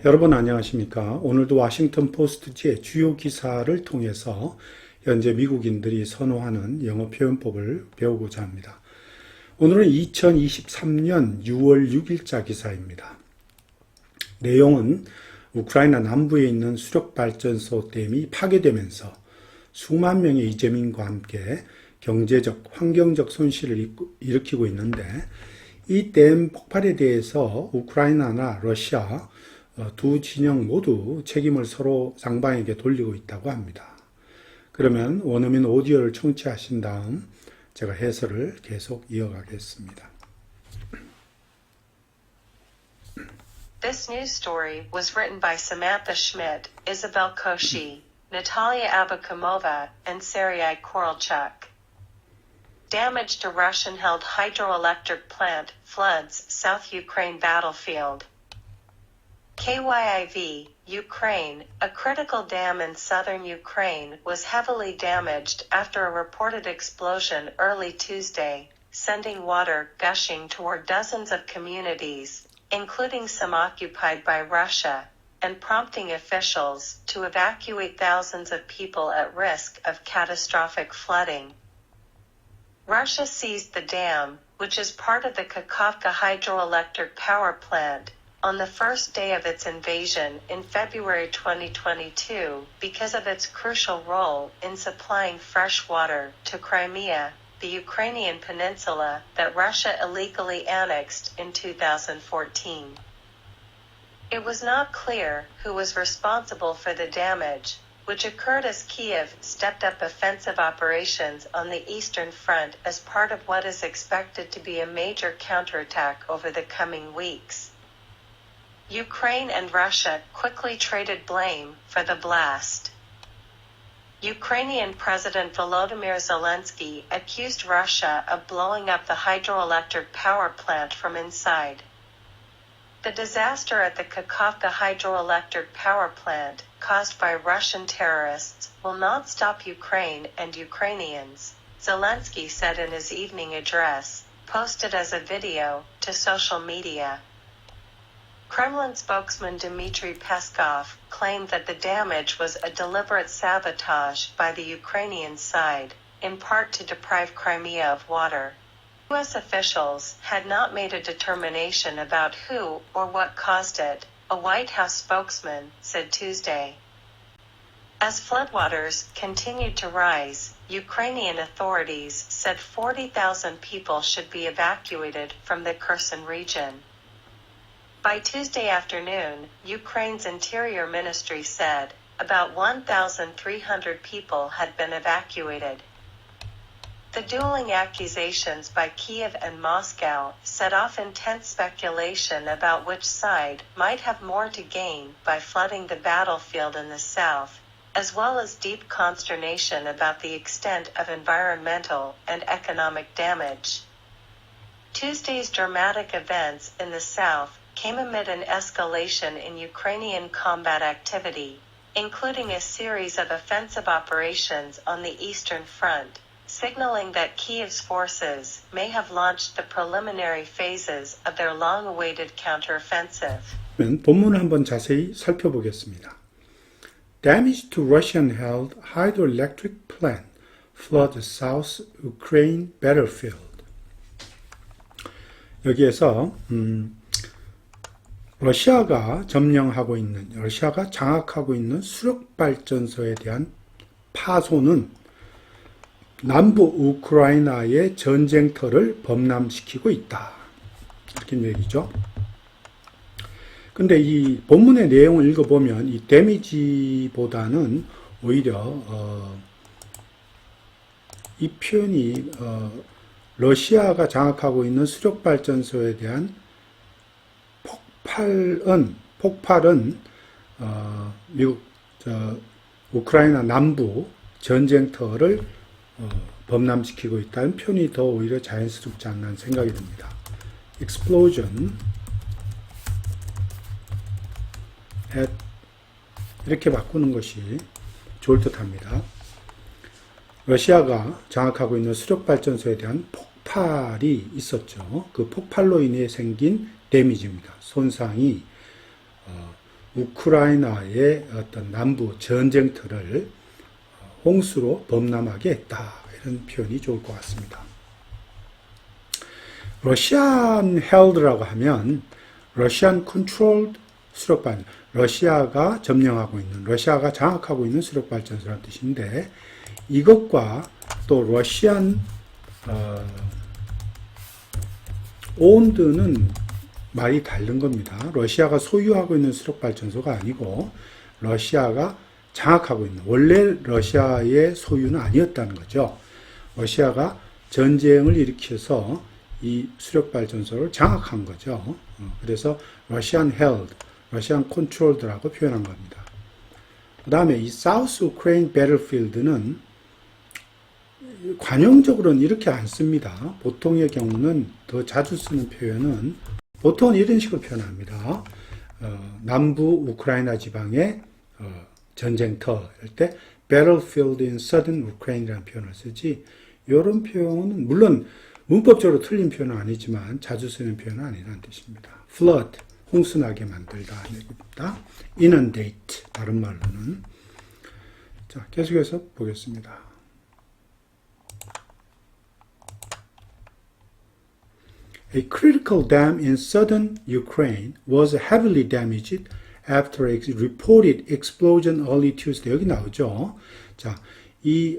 여러분 안녕하십니까? 오늘도 워싱턴 포스트지의 주요 기사를 통해서 현재 미국인들이 선호하는 영어 표현법을 배우고자 합니다. 오늘은 2023년 6월 6일자 기사입니다. 내용은 우크라이나 남부에 있는 수력발전소 댐이 파괴되면서 수만 명의 이재민과 함께 경제적, 환경적 손실을 일으키고 있는데 이 댐 폭발에 대해서 우크라이나나 러시아 두 진영 모두 책임을 서로 상방에게 돌리고 있다고 합니다. 그러면 원어민 오디오를 청취하신 다음 제가 해설을 계속 이어가겠습니다. This news story was written by Samantha Schmidt, Isabel Koshi, Natalia Abakumova, and Sergei Korolchuk. Damage to Russian-held hydroelectric plant floods South Ukraine battlefield. KYIV, Ukraine, a critical dam in southern Ukraine was heavily damaged after a reported explosion early Tuesday, sending water gushing toward dozens of communities, including some occupied by Russia, and prompting officials to evacuate thousands of people at risk of catastrophic flooding. Russia seized the dam, which is part of the Kakhovka hydroelectric power plant, on the first day of its invasion in February 2022 because of its crucial role in supplying fresh water to Crimea, the Ukrainian peninsula that Russia illegally annexed in 2014. It was not clear who was responsible for the damage, which occurred as Kiev stepped up offensive operations on the Eastern Front as part of what is expected to be a major counterattack over the coming weeks. Ukraine and Russia quickly traded blame for the blast. Ukrainian President Volodymyr Zelensky accused Russia of blowing up the hydroelectric power plant from inside. The disaster at the Kakhovka hydroelectric power plant, caused by Russian terrorists, will not stop Ukraine and Ukrainians, Zelensky said in his evening address, posted as a video to social media. Kremlin spokesman Dmitry Peskov claimed that the damage was a deliberate sabotage by the Ukrainian side, in part to deprive Crimea of water. U.S. officials had not made a determination about who or what caused it, a White House spokesman said Tuesday. As floodwaters continued to rise, Ukrainian authorities said 40,000 people should be evacuated from the Kherson region. By Tuesday afternoon, Ukraine's Interior Ministry said about 1,300 people had been evacuated. The dueling accusations by Kiev and Moscow set off intense speculation about which side might have more to gain by flooding the battlefield in the south, as well as deep consternation about the extent of environmental and economic damage. Tuesday's dramatic events in the south came amid an escalation in Ukrainian combat activity, including a series of offensive operations on the Eastern Front, signaling that Kiev's forces may have launched the preliminary phases of their long-awaited counteroffensive. 본문을 한번 자세히 살펴보겠습니다. Damage to Russian-held hydroelectric plant flood South Ukraine battlefield. 여기에서 러시아가 장악하고 있는 수력발전소에 대한 파손은 남부 우크라이나의 전쟁터를 범람시키고 있다. 이렇게 얘기죠. 근데 이 본문의 내용을 읽어보면 이 데미지보다는 오히려 이 표현이 러시아가 장악하고 있는 수력발전소에 대한 폭발은 우크라이나 남부 전쟁터를 범람시키고 있다는 표현이 더 오히려 자연스럽지 않나 생각이 듭니다. Explosion at 이렇게 바꾸는 것이 좋을 듯합니다. 러시아가 장악하고 있는 수력발전소에 대한 폭발이 있었죠. 그 폭발로 인해 생긴 데미지입니다. 손상이 우크라이나의 어떤 남부 전쟁터를 홍수로 범람하게 했다. 이런 표현이 좋을 것 같습니다. 러시안 헬드라고 하면 러시안 컨트롤드 수력발, 러시아가 점령하고 있는, 러시아가 장악하고 있는 수력발전소라는 뜻인데, 이것과 또 러시안 오운드는 말이 다른 겁니다. 러시아가 소유하고 있는 수력발전소가 아니고 러시아가 장악하고 있는, 원래 러시아의 소유는 아니었다는 거죠. 러시아가 전쟁을 일으켜서 이 수력발전소를 장악한 거죠. 그래서 러시안 헬드, 러시안 컨트롤드라고 표현한 겁니다. 그 다음에 이 사우스 우크레인 배틀필드는 관용적으로는 이렇게 안 씁니다. 보통의 경우는 더 자주 쓰는 표현은 보통은 이런 식으로 표현합니다. 남부 우크라이나 지방의 전쟁터 할 때 battlefield in southern Ukraine이라는 표현을 쓰지, 이런 표현은 물론 문법적으로 틀린 표현은 아니지만 자주 쓰는 표현은 아니라는 뜻입니다. flood, 홍수나게 만들다 얘기입니다. inundate, 다른 말로는. 자, 계속해서 보겠습니다. A critical dam in southern Ukraine was heavily damaged after a reported explosion early Tuesday. 여기 나오죠. 자, 이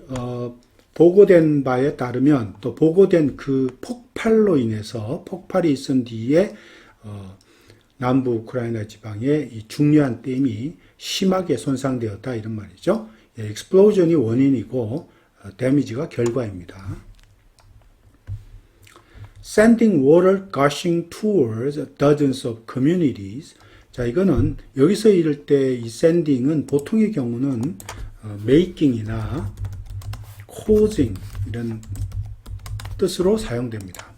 보고된 바에 따르면, 또 보고된 그 폭발로 인해서, 폭발이 있은 뒤에 남부 우크라이나 지방의 이 중요한 댐이 심하게 손상되었다, 이런 말이죠. 예, explosion이 원인이고 데미지가 결과입니다. Sending water gushing towards dozens of communities. 자, 이거는 여기서 이럴 때 이 sending은 보통의 경우는 making이나 causing 이런 뜻으로 사용됩니다.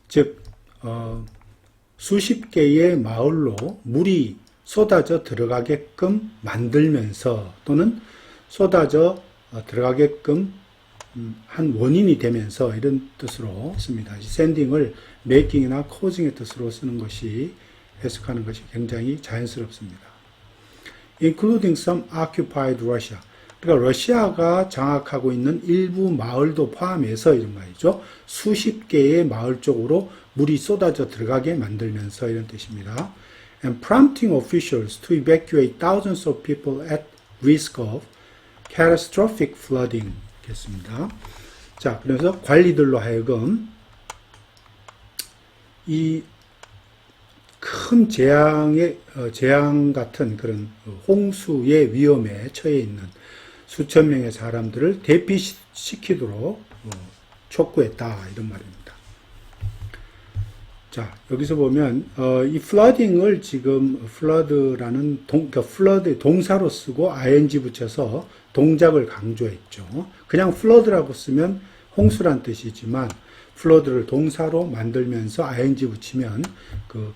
즉 수십 개의 마을로 물이 쏟아져 들어가게끔 만들면서, 또는 쏟아져 들어가게끔 한 원인이 되면서, 이런 뜻으로 씁니다. 샌딩을 메이킹이나 코징의 뜻으로 쓰는 것이, 해석하는 것이 굉장히 자연스럽습니다. Including some occupied Russia. 그러니까 러시아가 장악하고 있는 일부 마을도 포함해서, 이런 말이죠. 수십 개의 마을 쪽으로 물이 쏟아져 들어가게 만들면서, 이런 뜻입니다. And prompting officials to evacuate thousands of people at risk of catastrophic flooding. 겠습니다. 자, 그래서 관리들로 하여금 이 큰 재앙 같은 그런 홍수의 위험에 처해 있는 수천 명의 사람들을 대피시키도록 촉구했다, 이런 말입니다. 자, 여기서 보면 이 flooding을 지금 flood라는 flood 동사로 쓰고 ing 붙여서 동작을 강조했죠. 그냥 flood라고 쓰면 홍수란 뜻이지만 flood를 동사로 만들면서 ing 붙이면 그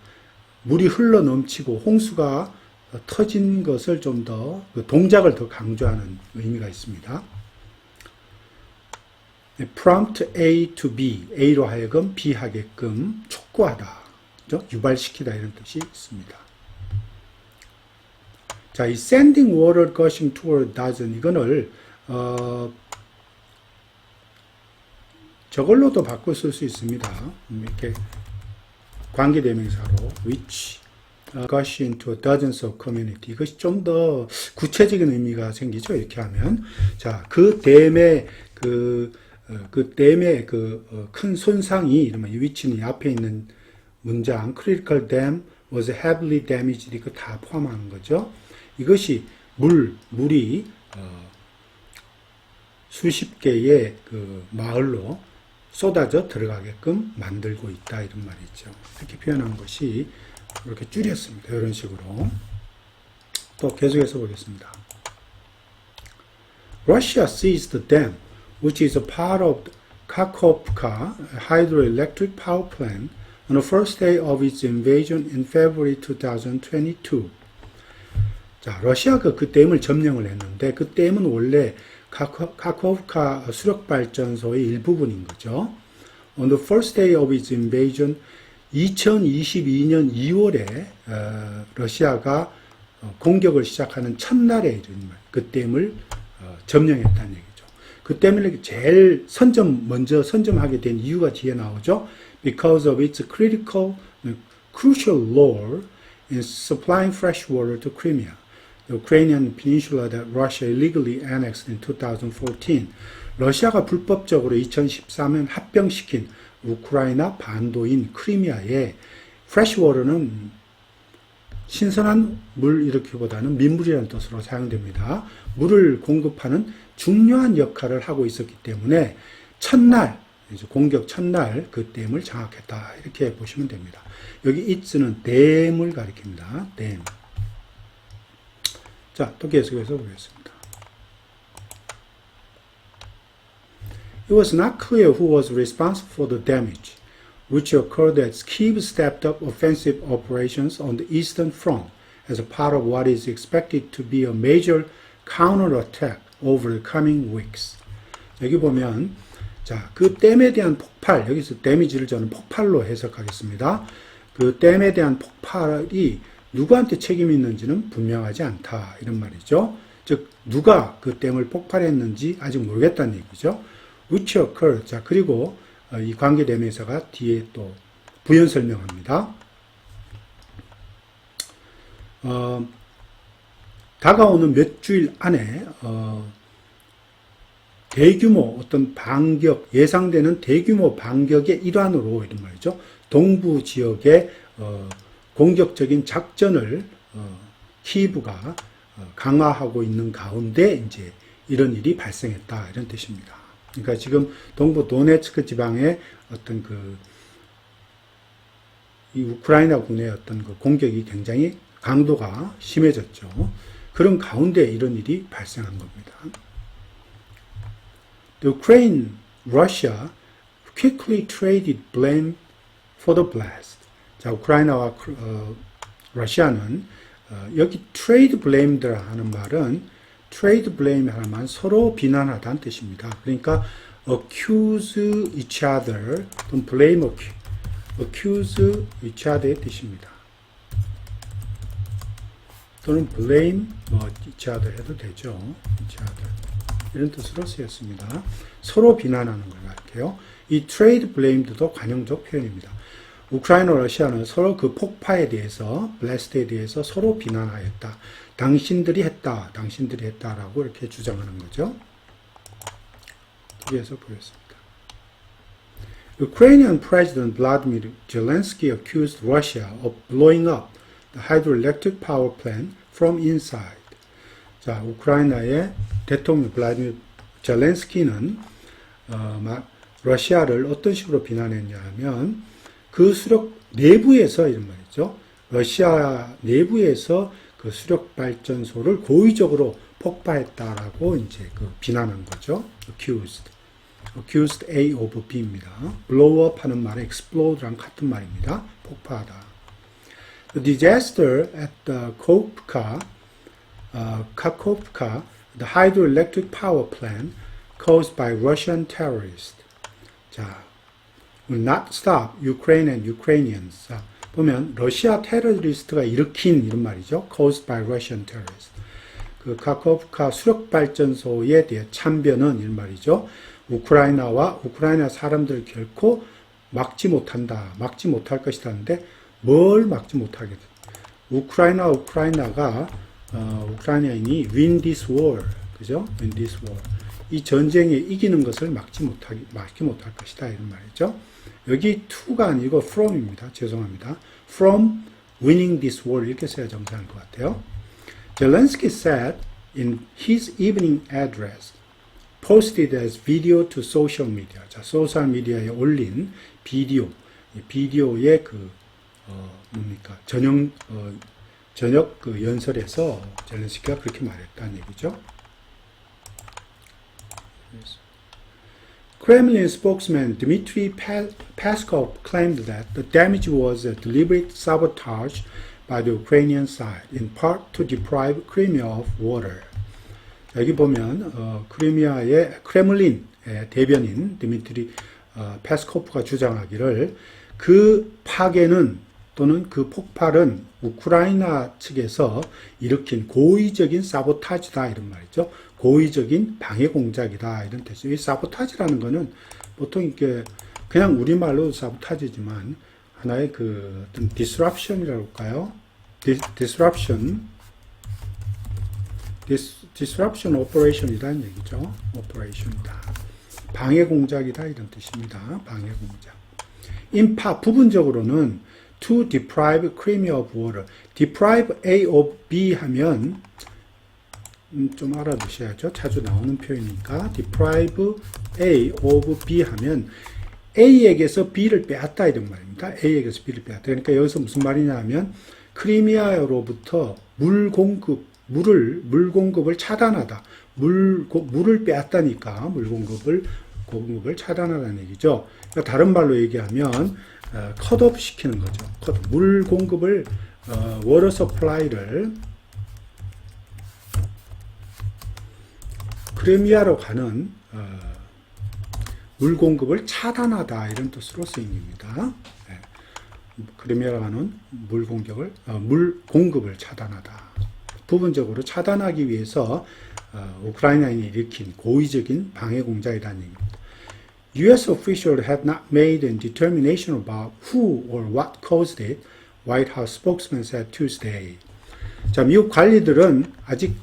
물이 흘러 넘치고 홍수가 터진 것을 좀 더 동작을 더 강조하는 의미가 있습니다. prompt A to B, A로 하여금 B 하게끔 촉구하다, 유발시키다, 이런 뜻이 있습니다. 자, 이 sending water gushing toward dozen, 이거를 저걸로도 바꿔 쓸 수 있습니다. 이렇게 관계대명사로 which gush into dozens of community. 이것이 좀 더 구체적인 의미가 생기죠. 이렇게 하면, 자, 그 댐의 큰 손상이, 이러면 이 위치는 앞에 있는 문장 critical dam was heavily damaged, 이거 다 포함하는 거죠. 이것이 물이 수십 개의 그 마을로 쏟아져 들어가게끔 만들고 있다, 이런 말이죠. 이렇게 표현한 것이 이렇게 줄였습니다. 이런 식으로. 또 계속해서 보겠습니다. Russia seized the dam, which is a part of the Kakhovka hydroelectric power plant, on the first day of its invasion in February 2022. 자, 러시아가 그 댐을 점령을 했는데, 그 댐은 원래 카코프카 수력발전소의 일부분인 거죠. On the first day of its invasion, 2022년 2월에 러시아가 공격을 시작하는 첫날에 그 댐을 점령했다는 얘기죠. 그 댐을 제일 먼저 선점하게 된 이유가 뒤에 나오죠. Because of its crucial role in supplying fresh water to Crimea, the Ukrainian peninsula that Russia illegally annexed in 2014. 러시아가 불법적으로 2014년 합병시킨 우크라이나 반도인 크리미아에 fresh water는 신선한 물 이렇게보다는 민물이라는 뜻으로 사용됩니다. 물을 공급하는 중요한 역할을 하고 있었기 때문에 첫날, 공격 첫날 그 댐을 장악했다. 이렇게 보시면 됩니다. 여기 it는 댐을 가리킵니다. 댐. 자, 또 계속해서 보겠습니다. It was not clear who was responsible for the damage, which occurred as Kyiv stepped up offensive operations on the Eastern Front as a part of what is expected to be a major counterattack over the coming weeks. 여기 보면 자, 그 댐에 대한 폭발, 여기서 데미지를 저는 폭발로 해석하겠습니다. 그 댐에 대한 폭발이 누구한테 책임이 있는지는 분명하지 않다. 이런 말이죠. 즉, 누가 그 댐을 폭발했는지 아직 모르겠다는 얘기죠. Which occurred. 자, 그리고 이 관계대명사가 뒤에 또 부연 설명합니다. 다가오는 몇 주일 안에 대규모 어떤 반격, 예상되는 대규모 반격의 일환으로 이런 말이죠. 동부 지역의 공격적인 작전을 키이브가 강화하고 있는 가운데 이제 이런 일이 발생했다 이런 뜻입니다. 그러니까 지금 동부 도네츠크 지방의 어떤 이 우크라이나 군의 어떤 그 공격이 굉장히 강도가 심해졌죠. 그런 가운데 이런 일이 발생한 겁니다. The Ukraine, Russia quickly traded blame for the blast. 자, 우크라이나와 러시아는 여기 trade blame들 하는 말은 trade blame 하는 말은 서로 비난하다는 뜻입니다. 그러니까 accuse each other 또는 blame accuse each other의 뜻입니다. 또는 blame each other 해도 되죠. each other. 이런 뜻으로 쓰였습니다. 서로 비난하는 걸 말할게요. 이 trade blame도 관용적 표현입니다. 우크라이나 러시아는 서로 그 폭파에 대해서, 블래스트에 대해서 서로 비난하였다. 당신들이 했다라고 이렇게 주장하는 거죠. 뒤에서 보였습니다. Ukrainian President Vladimir Zelensky accused Russia of blowing up the hydroelectric power plant from inside. 자, 우크라이나의 대통령 블라디미르 젤렌스키는 러시아를 어떤 식으로 비난했냐 하면 그 수력 내부에서 이런 말이죠. 러시아 내부에서 그 수력 발전소를 고의적으로 폭파했다라고 이제 비난한 거죠. accused A of B입니다. blow up 하는 말에 explode랑 같은 말입니다. 폭파하다. The disaster at the Kakhovka, the hydroelectric power plant caused by Russian terrorists. 자, will not stop Ukraine and Ukrainians. 자, 보면 러시아 테러리스트가 일으킨 이런 말이죠. caused by Russian terrorists. 그 카코프카 수력 발전소에 대해 참변은 이런 말이죠. 우크라이나와 우크라이나 사람들을 결코 막지 못한다. 막지 못할 것이라는데 뭘 막지 못하게 돼? 우크라이나가 우크라이나인이 win this war, 그죠? win this war. 이 전쟁에 이기는 것을 막지 못할 것이다 이런 말이죠. 여기 to가 아니고 from입니다. 죄송합니다. from winning this war 이렇게 써야 정상일 것 같아요. Zelensky said in his evening address, posted as video to social media. 자, 소셜 미디어에 올린 비디오의 저녁 연설에서 젤렌스키가 그렇게 말했다는 얘기죠. Kremlin spokesman Dmitry Peskov claimed that the damage was a deliberate sabotage by the Ukrainian side, in part to deprive Crimea of water. 여기 보면 크리미아의 크레물린의 대변인 드미트리 페스코프가 주장하기를 그 파괴는 또는 그 폭발은 우크라이나 측에서 일으킨 고의적인 사보타지다 이런 말이죠. 고의적인 방해 공작이다 이런 뜻이죠. 이 사보타지라는 거는 보통 이렇게 그냥 우리말로 사보타지지만 하나의 그 어떤 disruption이라고 할까요? disruption operation이라는 얘기죠. operation이다. 방해 공작이다 이런 뜻입니다. 방해 공작. 인파 부분적으로는 to deprive Crimea of water. deprive A of B 하면 좀 알아두셔야죠. 자주 나오는 표현이니까 deprive A of B 하면 A에게서 B를 빼앗다 이런 말입니다. A에게서 B를 빼앗다. 그러니까 여기서 무슨 말이냐 하면 크리미아로부터 물 공급을 차단하다. 물을 빼앗다니까 물 공급을 차단하라는 얘기죠. 그러니까 다른 말로 얘기하면 컷오프 시키는 거죠. 물 공급을 워터 서플라이를 크리미아로 가는 물 공급을 차단하다 이런 뜻으로 쓰입니다. 크리미아로 가는 물 공급을 차단하다. 부분적으로 차단하기 위해서 우크라이나인이 일으킨 고의적인 방해 공작이라는 얘기입니다. U.S. officials have not made a determination about who or what caused it, White House spokesman said Tuesday. 자, 미국 관리들은 아직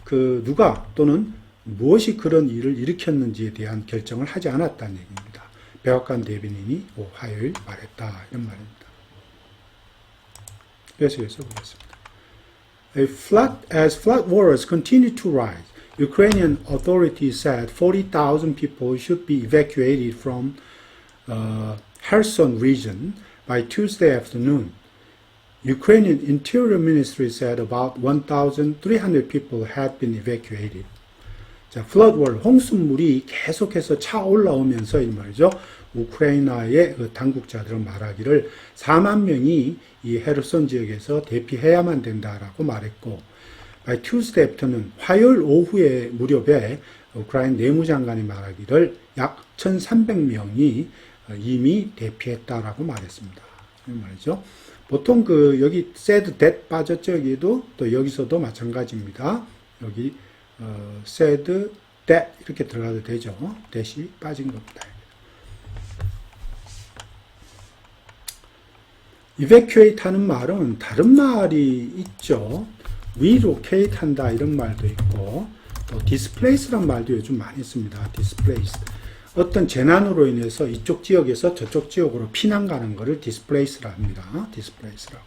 누가 또는 무엇이 그런 일을 일으켰는지에 대한 결정을 하지 않았다는 얘기입니다. 백악관 대변인이 화요일 말했다 이런 말입니다. 계속해서 보겠습니다. As flood waters continue to rise, Ukrainian authorities said 40,000 people should be evacuated from Kherson region by Tuesday afternoon. Ukrainian Interior Ministry said about 1,300 people had been evacuated. 자, flood water, 홍수물이 계속해서 차 올라오면서 이 말이죠. 우크라이나의 그 당국자들은 말하기를 4만 명이 이 헤르손 지역에서 대피해야만 된다라고 말했고, by Tuesday afternoon, 화요일 오후에 무렵에 우크라이나 내무장관이 말하기를 약 1,300명이 이미 대피했다라고 말했습니다. 이 말이죠. 보통 여기 said that 빠졌죠. 여기도 또 여기서도 마찬가지입니다. 여기 said that 이렇게 들어가도 되죠. that이 빠진 겁니다. evacuate 하는 말은 다른 말이 있죠. relocate 한다 이런 말도 있고 또 displace란 말도 요즘 많이 씁니다. displaced. 어떤 재난으로 인해서 이쪽 지역에서 저쪽 지역으로 피난 가는 것을 displace라 합니다. displace라고.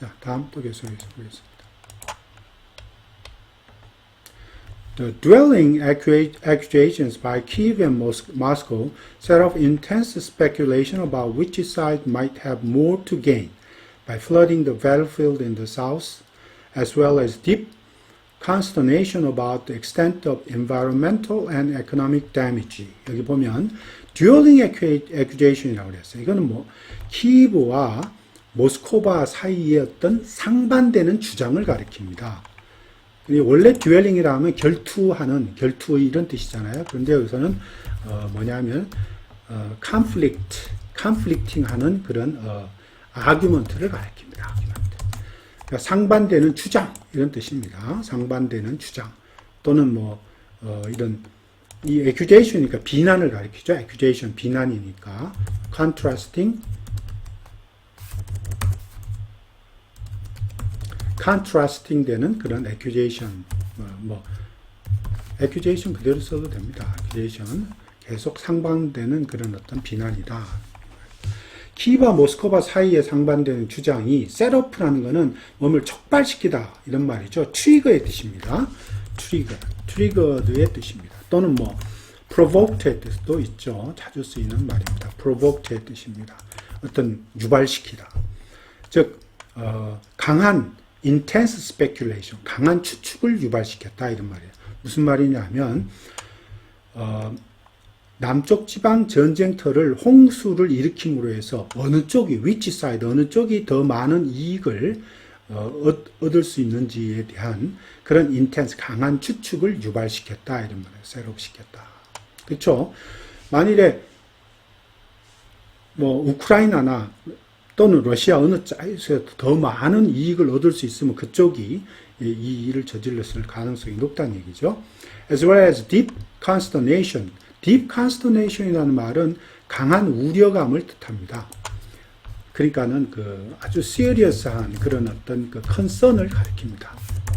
자, 다음 또 계속해서 보겠습니다. The dwelling accusations by Kyiv and Moscow set off intense speculation about which side might have more to gain by flooding the battlefield in the south, as well as deep consternation about the extent of environmental and economic damage. 여기 보면 dueling accusation이라고 그랬어요. 이거는 키이브와 모스코바 사이의 어떤 상반되는 주장을 가리킵니다. 원래 듀얼링이라 하면 결투 이런 뜻이잖아요. 그런데 여기서는 뭐냐면 conflicting 하는 그런 아규먼트를 가리킵니다. 그러니까 상반되는 주장 이런 뜻입니다. 상반되는 주장 또는 이런 이 accusation이니까 비난을 가리키죠. accusation 비난이니까 contrasting 되는 그런 accusation, accusation 그대로 써도 됩니다. accusation, 계속 상반되는 그런 어떤 비난이다. 키이브와 모스크바 사이에 상반되는 주장이 셋업라는 것은 몸을 촉발시키다 이런 말이죠. 트리거의 뜻입니다. 트리거드의 뜻입니다. 또는 provoked의 뜻도 있죠. 자주 쓰이는 말입니다. provoked의 뜻입니다. 어떤 유발시키다. 즉 강한 intense speculation, 강한 추측을 유발시켰다 이런 말이에요. 무슨 말이냐면 남쪽 지방 전쟁터를 홍수를 일으킴으로 해서 어느 쪽이 which side, 어느 쪽이 더 많은 이익을 얻을 수 있는지에 대한 그런 intense, 강한 추측을 유발시켰다 이런 말이에요. 셋업시켰다. 그렇죠? 만일에 우크라이나나 또는 러시아 어느 쪽에서 더 많은 이익을 얻을 수 있으면 그쪽이 이 일을 저질렀을 가능성이 높다는 얘기죠. As well as deep consternation. deep consternation이라는 말은 강한 우려감을 뜻합니다. 그러니까는 그 아주 serious한 그런 어떤 그 concern을 가리킵니다.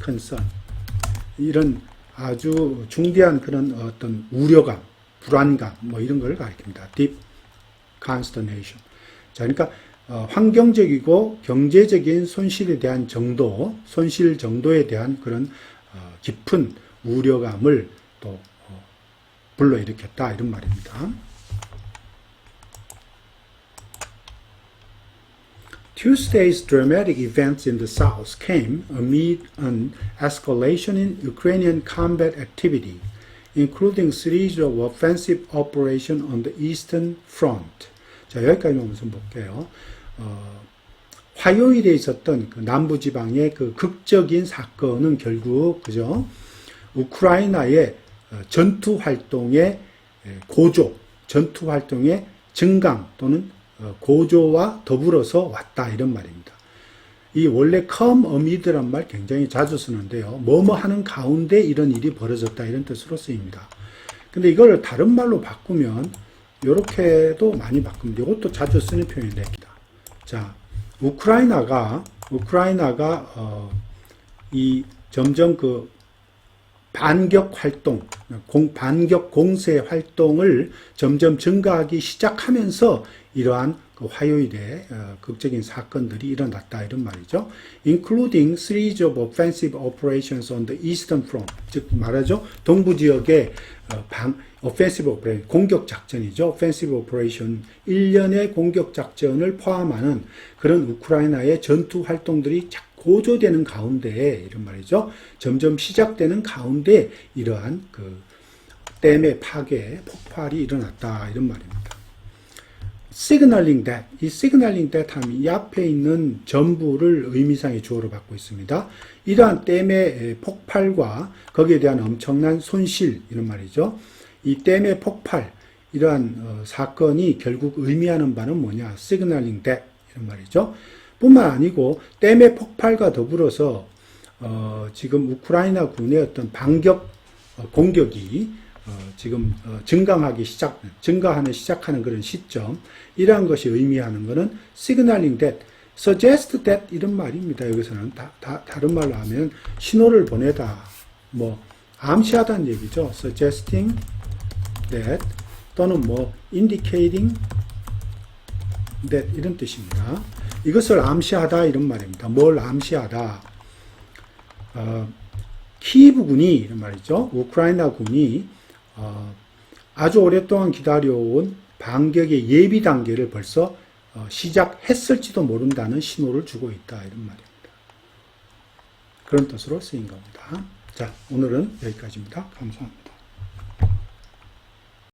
concern. 이런 아주 중대한 그런 어떤 우려감, 불안감, 뭐 이런 걸 가리킵니다. deep consternation. 자, 그러니까 환경적이고 경제적인 손실에 대한 정도, 손실 정도에 대한 그런 깊은 우려감을 또 불러일으켰다 이런 말입니다. Tuesday's dramatic events in the south came amid an escalation in Ukrainian combat activity, including series of offensive operations on the eastern front. 자, 여기까지만 우선 볼게요. 화요일에 있었던 그 남부지방의 그 극적인 사건은 결국, 그죠? 우크라이나의 전투 활동의 고조, 전투 활동의 증강 또는 고조와 더불어서 왔다 이런 말입니다. 이 원래 come amid란 말 굉장히 자주 쓰는데요. 뭐뭐 하는 가운데 이런 일이 벌어졌다 이런 뜻으로 쓰입니다. 근데 이걸 다른 말로 바꾸면 이렇게도 많이 바꿉니다. 이것도 자주 쓰는 표현입니다. 자, 우크라이나가 이 점점 그 반격 활동, 반격 공세 활동을 점점 증가하기 시작하면서 이러한 그 화요일에 극적인 사건들이 일어났다 이런 말이죠. Including series of offensive operations on the eastern front. 즉 말하죠. 동부 지역의 offensive operation, 공격 작전이죠. offensive operation, 일련의 공격 작전을 포함하는 그런 우크라이나의 전투 활동들이 고조되는 가운데 이런 말이죠. 점점 시작되는 가운데 이러한 그 댐의 파괴, 폭발이 일어났다 이런 말입니다. signaling that, 이 signaling that 하면 이 앞에 있는 전부를 의미상의 주어로 받고 있습니다. 이러한 댐의 폭발과 거기에 대한 엄청난 손실 이런 말이죠. 이 댐의 폭발, 이러한 사건이 결국 의미하는 바는 뭐냐? signaling that 이런 말이죠. 뿐만 아니고 댐의 폭발과 더불어서 지금 우크라이나 군의 어떤 반격 공격이 지금 증가하는 시작하는 그런 시점, 이러한 것이 의미하는 것은 signaling that, suggest that 이런 말입니다. 여기서는 다른 말로 하면 신호를 보내다, 뭐 암시하다는 얘기죠. suggesting that 또는 뭐 indicating that 이런 뜻입니다. 이것을 암시하다 이런 말입니다. 뭘 암시하다? 키이브군이 이런 말이죠. 우크라이나 군이 아주 오랫동안 기다려온 반격의 예비 단계를 벌써 시작했을지도 모른다는 신호를 주고 있다 이런 말입니다. 그런 뜻으로 쓰인 겁니다. 자, 오늘은 여기까지입니다. 감사합니다.